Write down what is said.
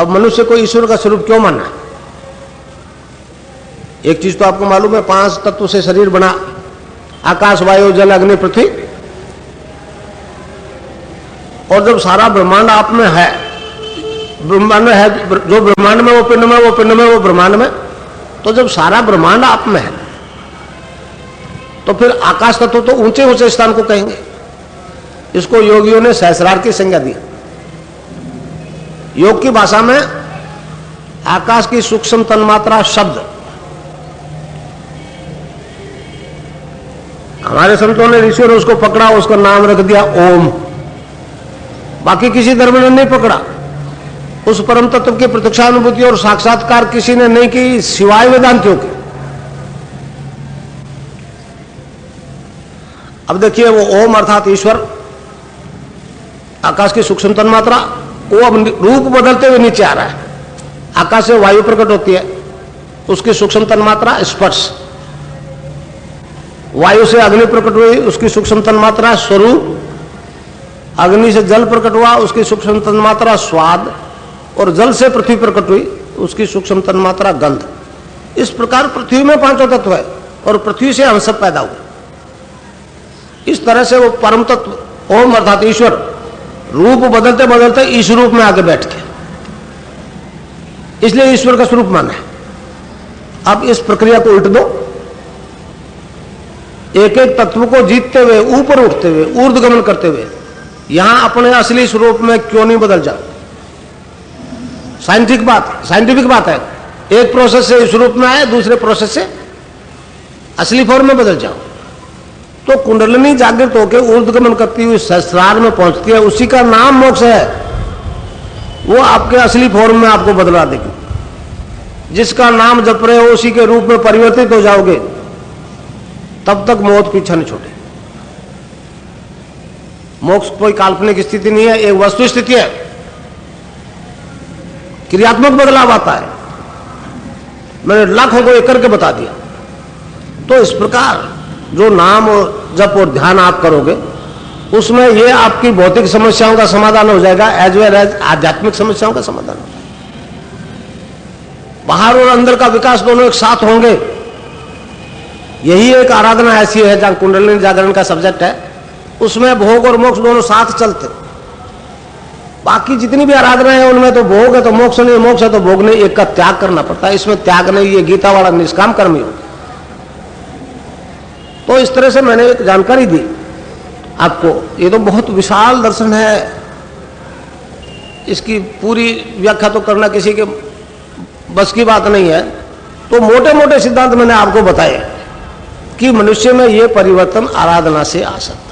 अब मनुष्य को ईश्वर का स्वरूप क्यों माना? एक चीज तो आपको मालूम है, 5 तत्व से शरीर बना, आकाश, वायु, जल, अग्नि, पृथ्वी। और जब सारा ब्रह्मांड आप में है, ब्रह्मांड में है, जो ब्रह्मांड में वो पिंड में, वो पिंड में वो ब्रह्मांड में, तो जब सारा ब्रह्मांड आप में है तो फिर आकाश तत्व तो ऊंचे ऊंचे स्थान को कहेंगे। इसको योगियों ने सहस्रार की संज्ञा दी। योग की भाषा में आकाश की सूक्ष्म तन्मात्रा शब्द, हमारे संतों ने, ऋषियों ने उसको पकड़ा, उसका नाम रख दिया ओम। बाकी किसी धर्म ने नहीं पकड़ा। उस परम तत्व की प्रत्यक्षानुभूति और साक्षात्कार किसी ने नहीं की सिवाय वेदांतियों के। अब देखिए, वो ओम अर्थात ईश्वर, आकाश की सूक्ष्म तन्मात्रा, वो अब रूप बदलते हुए नीचे आ रहा है। आकाश से वायु प्रकट होती है, उसकी सूक्ष्म तन्मात्रा स्पर्श। वायु से अग्नि प्रकट हुई, उसकी सूक्ष्म तन्मात्रा स्वरूप। अग्नि से जल प्रकट हुआ, उसकी सूक्ष्म तन्मात्रा स्वाद। और जल से पृथ्वी प्रकट हुई, उसकी सूक्ष्म तन्मात्रा गंध। इस प्रकार पृथ्वी में 5 तत्व है और पृथ्वी से हम सब पैदा हुए। इस तरह से वो परम तत्व ओम अर्थात ईश्वर रूप बदलते बदलते इस रूप में आके बैठ गया, इसलिए ईश्वर का स्वरूप माना है। अब इस प्रक्रिया को उल्ट दो, एक एक तत्व को जीतते हुए, ऊपर उठते हुए, ऊर्ध्वगमन करते हुए यहां अपने असली स्वरूप में क्यों नहीं बदल जाओ? साइंटिफिक बात है। एक प्रोसेस से इस रूप में आए, दूसरे प्रोसेस से असली फॉर्म में बदल जाओ। तो कुंडलिनी जागृत होकर ऊर्ध्वगमन करती हुई सहस्रार में पहुंचती है, उसी का नाम मोक्ष है। वो आपके असली फॉर्म में आपको बदला देगी। जिसका नाम जप रहे हो उसी के रूप में परिवर्तित हो जाओगे, तब तक मौत पीछा नहीं छोड़े। मोक्ष कोई काल्पनिक स्थिति नहीं है, एक वस्तु स्थिति है। क्रियात्मक बदलाव आता है। मैंने लाखों को एक करके बता दिया। तो इस प्रकार जो नाम और जप और ध्यान आप करोगे, उसमें ये आपकी भौतिक समस्याओं का समाधान हो जाएगा, एज वेल एज आध्यात्मिक समस्याओं का समाधान हो जाएगा। बाहर और अंदर का विकास दोनों एक साथ होंगे। यही एक आराधना ऐसी है जहां कुंडलिनी जागरण का सब्जेक्ट है, उसमें भोग और मोक्ष दोनों साथ चलते। बाकी जितनी भी आराधना है उनमें तो भोग है तो मोक्ष नहीं, मोक्ष है तो भोग नहीं, एक का त्याग करना पड़ता है। इसमें त्याग नहीं, ये गीता वाला निष्काम कर्म ही होता। तो इस तरह से मैंने एक जानकारी दी आपको। ये तो बहुत विशाल दर्शन है, इसकी पूरी व्याख्या तो करना किसी के बस की बात नहीं है। तो मोटे मोटे सिद्धांत मैंने आपको बताए कि मनुष्य में ये परिवर्तन आराधना से आ सकता है।